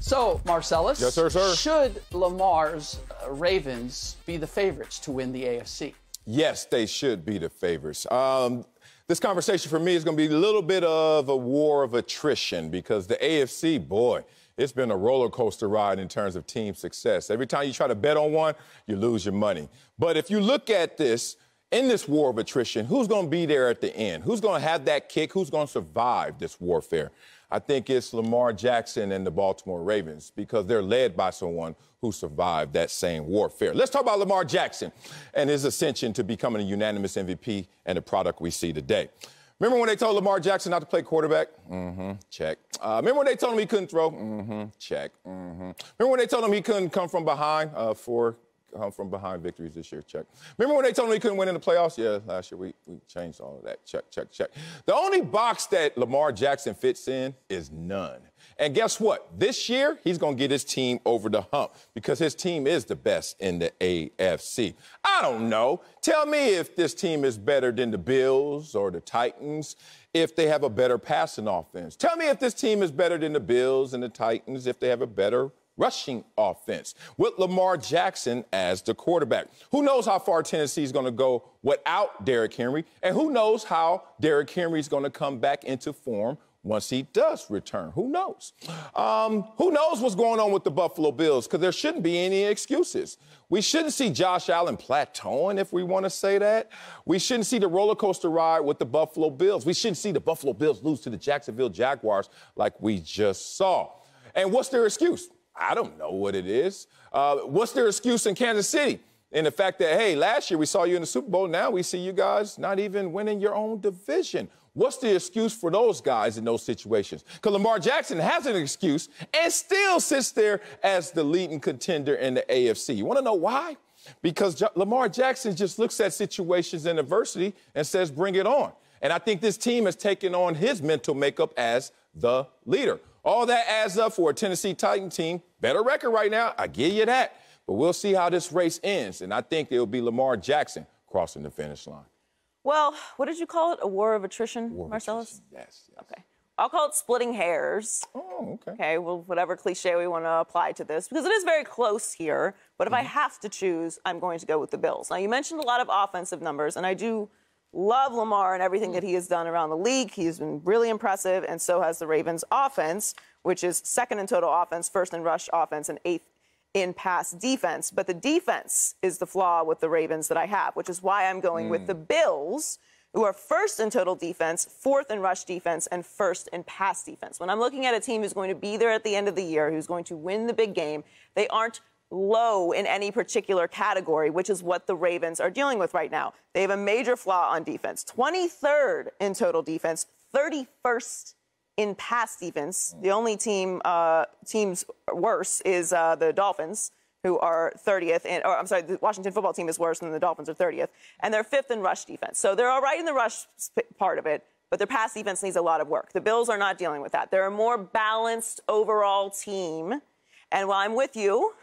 So, Marcellus, yes, sir. Should Lamar's Ravens be the favorites to win the AFC? Yes, they should be the favorites. This conversation for me is going to be a little bit of a war of attrition because the AFC, boy, it's been a roller coaster ride in terms of team success. Every time you try to bet on one, you lose your money. But if you look at this, in this war of attrition, who's going to be there at the end? Who's going to have that kick? Who's going to survive this warfare? I think it's Lamar Jackson and the Baltimore Ravens because they're led by someone who survived that same warfare. Let's talk about Lamar Jackson and his ascension to becoming a unanimous MVP and the product we see today. Remember when they told Lamar Jackson not to play quarterback? Check. Remember when they told him he couldn't throw? Check. Remember when they told him he couldn't come from behind from behind victories this year? Check. Remember when they told him he couldn't win in the playoffs? Yeah, last year we changed all of that. Check, check, check. The only box that Lamar Jackson fits in is none. And guess what? This year, he's going to get his team over the hump because his team is the best in the AFC. I don't know. Tell me if this team is better than the Bills or the Titans, if they have a better passing offense. Tell me if this team is better than the Bills and the Titans, if they have a better rushing offense with Lamar Jackson as the quarterback. Who knows how far Tennessee is going to go without Derrick Henry, and who knows how Derrick Henry is going to come back into form once he does return. Who knows? Who knows what's going on with the Buffalo Bills, because there shouldn't be any excuses. We shouldn't see Josh Allen plateauing, if we want to say that. We shouldn't see the roller coaster ride with the Buffalo Bills. We shouldn't see the Buffalo Bills lose to the Jacksonville Jaguars like we just saw. And what's their excuse? I don't know what it is. What's their excuse in Kansas City? In the fact that, hey, last year we saw you in the Super Bowl. Now we see you guys not even winning your own division. What's the excuse for those guys in those situations? Because Lamar Jackson has an excuse and still sits there as the leading contender in the AFC. You want to know why? Because Lamar Jackson just looks at situations in adversity and says, bring it on. And I think this team has taken on his mental makeup as the leader. All that adds up for a Tennessee Titan team. Better record right now, I give you that. But we'll see how this race ends. And I think it will be Lamar Jackson crossing the finish line. Well, what did you call it? A war of attrition, Marcellus? Yes. Okay. I'll call it splitting hairs. Oh, okay. Okay, well, whatever cliche we want to apply to this, because it is very close here. But if I have to choose, I'm going to go with the Bills. Now, you mentioned a lot of offensive numbers, and I do love Lamar and everything that he has done around the league. He's been really impressive, and so has the Ravens offense, which is second in total offense, first in rush offense, and eighth in pass defense. But the defense is the flaw with the Ravens that I have, which is why I'm going with the Bills, who are first in total defense, fourth in rush defense, and first in pass defense. When I'm looking at a team who's going to be there at the end of the year, who's going to win the big game, they aren't low in any particular category, which is what the Ravens are dealing with right now. They have a major flaw on defense. 23rd in total defense, 31st in pass defense. The only teams worse is the Dolphins, who are 30th. The Washington football team is worse than the Dolphins are 30th. And they're fifth in rush defense. So they're all right in the rush part of it, but their pass defense needs a lot of work. The Bills are not dealing with that. They're a more balanced overall team. And while I'm with you,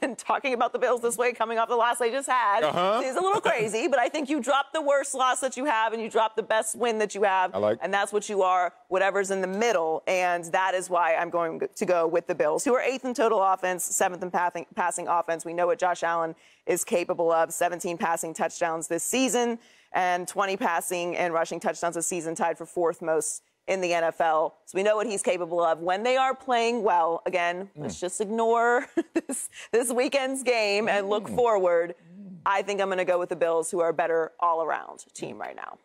and talking about the Bills this way, coming off the loss they just had, is a little crazy, but I think you drop the worst loss that you have and you drop the best win that you have, and that's what you are, whatever's in the middle, and that is why I'm going to go with the Bills, who are eighth in total offense, seventh in passing offense. We know what Josh Allen is capable of, 17 passing touchdowns this season and 20 passing and rushing touchdowns this season, tied for fourth most in the NFL. So we know what he's capable of when they are playing well. Again, let's just ignore this weekend's game and look forward. I think I'm going to go with the Bills, who are a better all-around team right now.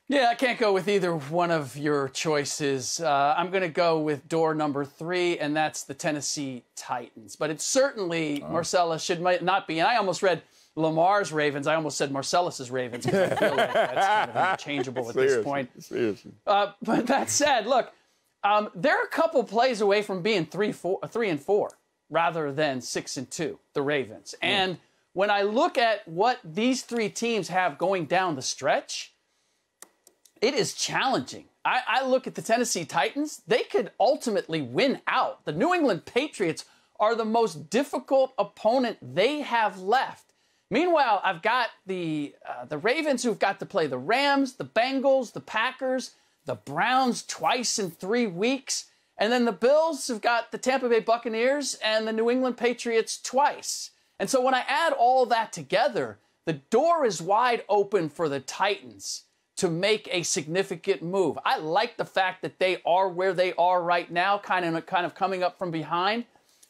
Yeah, I can't go with either one of your choices. I'm going to go with door number 3, and that's the Tennessee Titans. But it certainly, Marcellus, not be. And I almost read Lamar's Ravens. I almost said Marcellus's Ravens, because I feel like that's kind of interchangeable at this point. Seriously. But that said, look, they're a couple plays away from being 3-4 rather than 6-2, the Ravens. And when I look at what these three teams have going down the stretch, it is challenging. I look at the Tennessee Titans. They could ultimately win out. The New England Patriots are the most difficult opponent they have left. Meanwhile, I've got the Ravens, who've got to play the Rams, the Bengals, the Packers, the Browns twice in 3 weeks. And then the Bills have got the Tampa Bay Buccaneers and the New England Patriots twice. And so when I add all that together, the door is wide open for the Titans to make a significant move. I like the fact that they are where they are right now, kind of coming up from behind.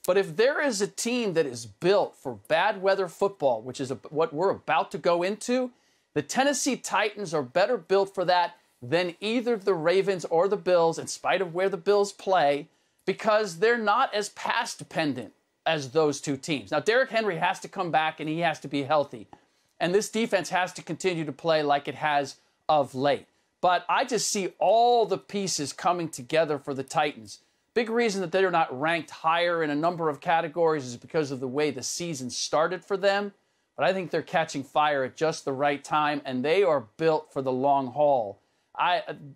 But if there is a team that is built for bad weather football, which is what we're about to go into, the Tennessee Titans are better built for that than either the Ravens or the Bills, in spite of where the Bills play, because they're not as pass dependent as those two teams. Now, Derrick Henry has to come back and he has to be healthy. And this defense has to continue to play like it has of late. But I just see all the pieces coming together for the Titans. Big reason that they're not ranked higher in a number of categories is because of the way the season started for them. But I think they're catching fire at just the right time, and they are built for the long haul.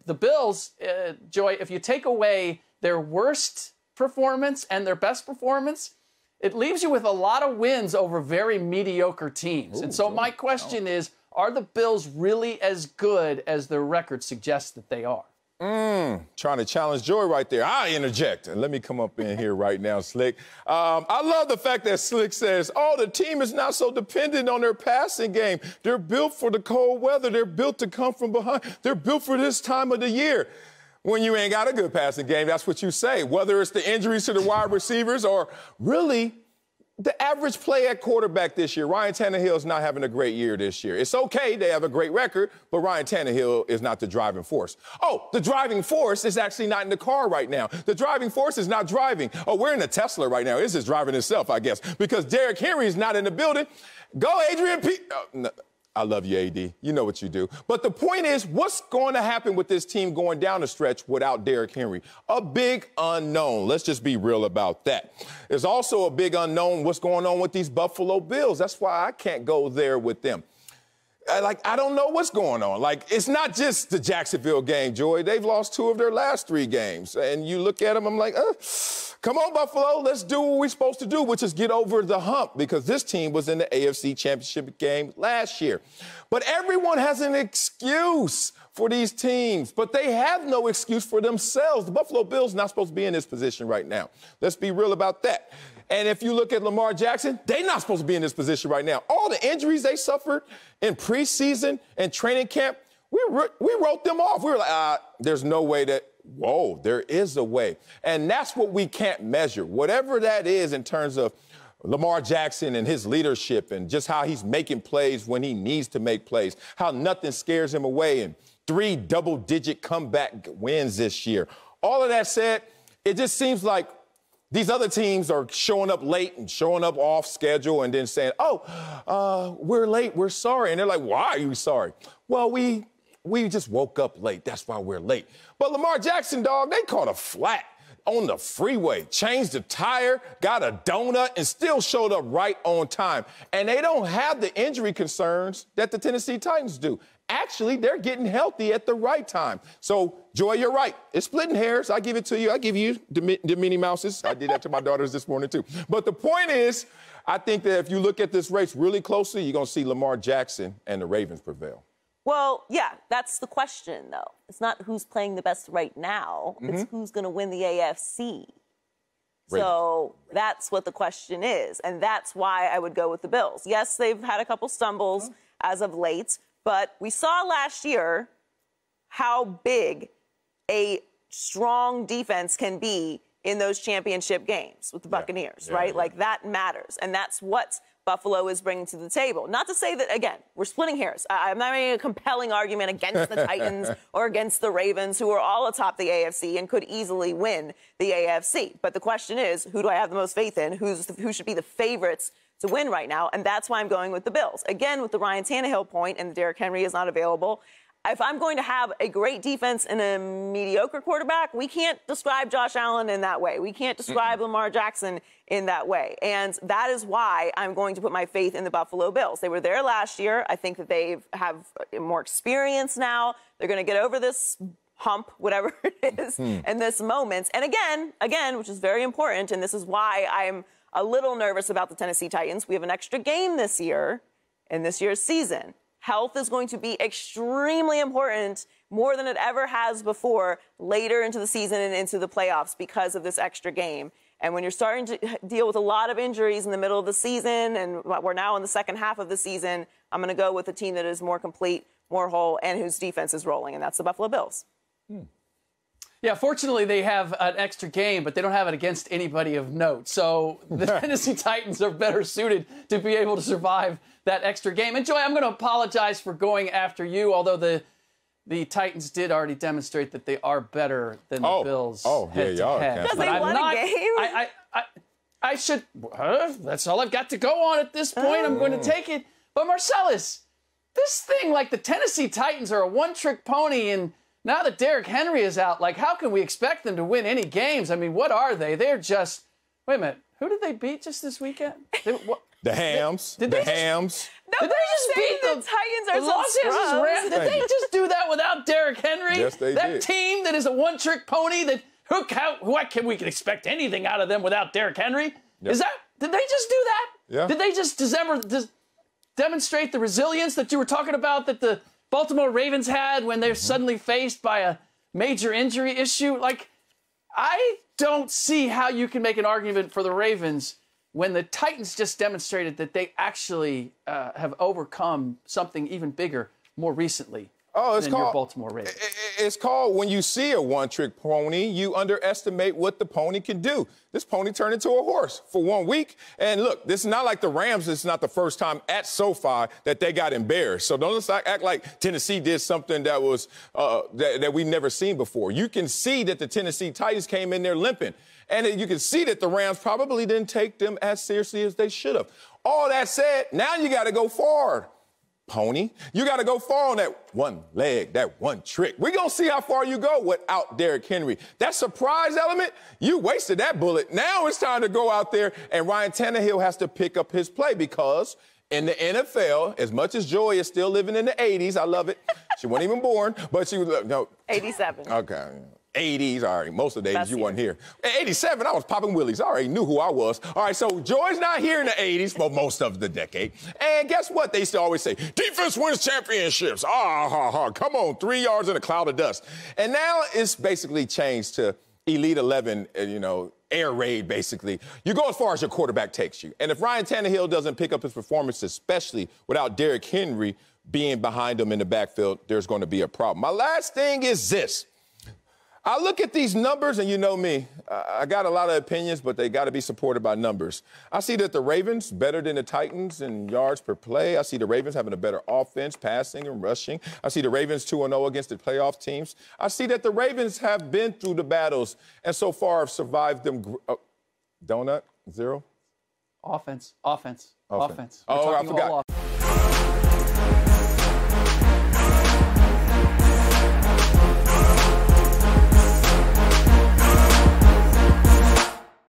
The Bills, Joy, if you take away their worst performance and their best performance, it leaves you with a lot of wins over very mediocre teams. And so my question is, are the Bills really as good as their record suggests that they are? Trying to challenge Joy right there. I interject. And let me come up in here right now, Slick. I love the fact that Slick says, oh, the team is not so dependent on their passing game. They're built for the cold weather. They're built to come from behind. They're built for this time of the year. When you ain't got a good passing game, that's what you say. Whether it's the injuries to the wide receivers or really the average play at quarterback this year. Ryan Tannehill is not having a great year this year. It's okay, they have a great record, but Ryan Tannehill is not the driving force. Oh, the driving force is actually not in the car right now. The driving force is not driving. Oh, we're in a Tesla right now. It's just driving itself, I guess, because Derrick Henry is not in the building. Go, Adrian P. Oh, no. I love you, AD. You know what you do. But the point is, what's going to happen with this team going down the stretch without Derrick Henry? A big unknown. Let's just be real about that. There's also a big unknown what's going on with these Buffalo Bills. That's why I can't go there with them. I don't know what's going on. It's not just the Jacksonville game, Joy. They've lost 2 of their last 3 games. And you look at them, I'm like, come on, Buffalo, let's do what we're supposed to do, which is get over the hump, because this team was in the AFC Championship game last year. But everyone has an excuse for these teams, but they have no excuse for themselves. The Buffalo Bills not supposed to be in this position right now. Let's be real about that. And if you look at Lamar Jackson, they're not supposed to be in this position right now. All the injuries they suffered in preseason and training camp, we wrote them off. We were like, there's no way that, whoa, there is a way. And that's what we can't measure. Whatever that is in terms of Lamar Jackson and his leadership and just how he's making plays when he needs to make plays, how nothing scares him away, and 3 double-digit comeback wins this year. All of that said, it just seems like these other teams are showing up late and showing up off schedule and then saying, we're late, we're sorry. And they're like, why are you sorry? Well, we just woke up late. That's why we're late. But Lamar Jackson, dog, they caught a flat on the freeway, changed the tire, got a donut, and still showed up right on time. And they don't have the injury concerns that the Tennessee Titans do. Actually, they're getting healthy at the right time. So, Joy, you're right. It's splitting hairs. I give it to you. I give you the Minnie Mouses. I did that to my daughters this morning, too. But the point is, I think that if you look at this race really closely, you're going to see Lamar Jackson and the Ravens prevail. Well, yeah, that's the question, though. It's not who's playing the best right now. It's who's going to win the AFC. So that's what the question is, and that's why I would go with the Bills. Yes, they've had a couple stumbles as of late, but we saw last year how big a strong defense can be in those championship games with the Buccaneers, right? Like, that matters, and that's what Buffalo is bringing to the table. Not to say that, again, we're splitting hairs. I'm not making a compelling argument against the Titans or against the Ravens, who are all atop the AFC and could easily win the AFC. But the question is, who do I have the most faith in? Who should be the favorites to win right now? And that's why I'm going with the Bills. Again, with the Ryan Tannehill point, and Derrick Henry is not available, if I'm going to have a great defense and a mediocre quarterback, we can't describe Josh Allen in that way. We can't describe Lamar Jackson in that way. And that is why I'm going to put my faith in the Buffalo Bills. They were there last year. I think that they have more experience now. They're going to get over this hump, whatever it is, in this moment. And again, which is very important, and this is why I'm a little nervous about the Tennessee Titans. We have an extra game this year in this year's season. Health is going to be extremely important, more than it ever has before, later into the season and into the playoffs because of this extra game. And when you're starting to deal with a lot of injuries in the middle of the season, and we're now in the second half of the season, I'm going to go with a team that is more complete, more whole, and whose defense is rolling, and that's the Buffalo Bills. Yeah, fortunately, they have an extra game, but they don't have it against anybody of note. So the Tennessee Titans are better suited to be able to survive that extra game. And, Joy, I'm going to apologize for going after you, although the Titans did already demonstrate that they are better than the Bills head-to-head. Because they won a game. I should that's all I've got to go on at this point. I'm going to take it. But, Marcellus, this thing, like the Tennessee Titans are a one-trick pony, and now that Derrick Henry is out, like, how can we expect them to win any games? I mean, what are they? They're just – wait a minute. Who did they beat just this weekend? The Hams. Did they Hams. Did they just beat the Titans are Los Angeles Rams? Did they just do that without Derrick Henry? Yes, they that did. Team that is a one-trick pony that what can we expect anything out of them without Derrick Henry? Yep. Did they just do that? Yeah. Did they just demonstrate the resilience that you were talking about that the Baltimore Ravens had when they're suddenly faced by a major injury issue? Like, I don't see how you can make an argument for the Ravens when the Titans just demonstrated that they actually have overcome something even bigger more recently than your Baltimore Ravens. It's called, when you see a one-trick pony, you underestimate what the pony can do. This pony turned into a horse for 1 week. And look, this is not like the Rams. This is not the first time at SoFi that they got embarrassed. So don't act like Tennessee did something that was that we've never seen before. You can see that the Tennessee Titans came in there limping. And you can see that the Rams probably didn't take them as seriously as they should have. All that said, now you got to go forward, pony. You got to go far on that one leg, that one trick. We're going to see how far you go without Derrick Henry. That surprise element, you wasted that bullet. Now it's time to go out there, and Ryan Tannehill has to pick up his play because in the NFL, as much as Joy is still living in the 80s, I love it. She wasn't even born, but she was, no. 87. Okay. 80s, all right, most of the 80s you weren't here. 87, I was popping willies. I already knew who I was. All right, so Joy's not here in the 80s for most of the decade. And guess what? They used to always say, defense wins championships. Come on, 3 yards in a cloud of dust. And now it's basically changed to Elite 11, air raid, basically. You go as far as your quarterback takes you. And if Ryan Tannehill doesn't pick up his performance, especially without Derrick Henry being behind him in the backfield, there's going to be a problem. My last thing is this. I look at these numbers, and you know me, I got a lot of opinions, but they got to be supported by numbers. I see that the Ravens better than the Titans in yards per play. I see the Ravens having a better offense, passing and rushing. I see the Ravens 2-0 against the playoff teams. I see that the Ravens have been through the battles and so far have survived them. Donut, zero? Offense. Oh, I forgot.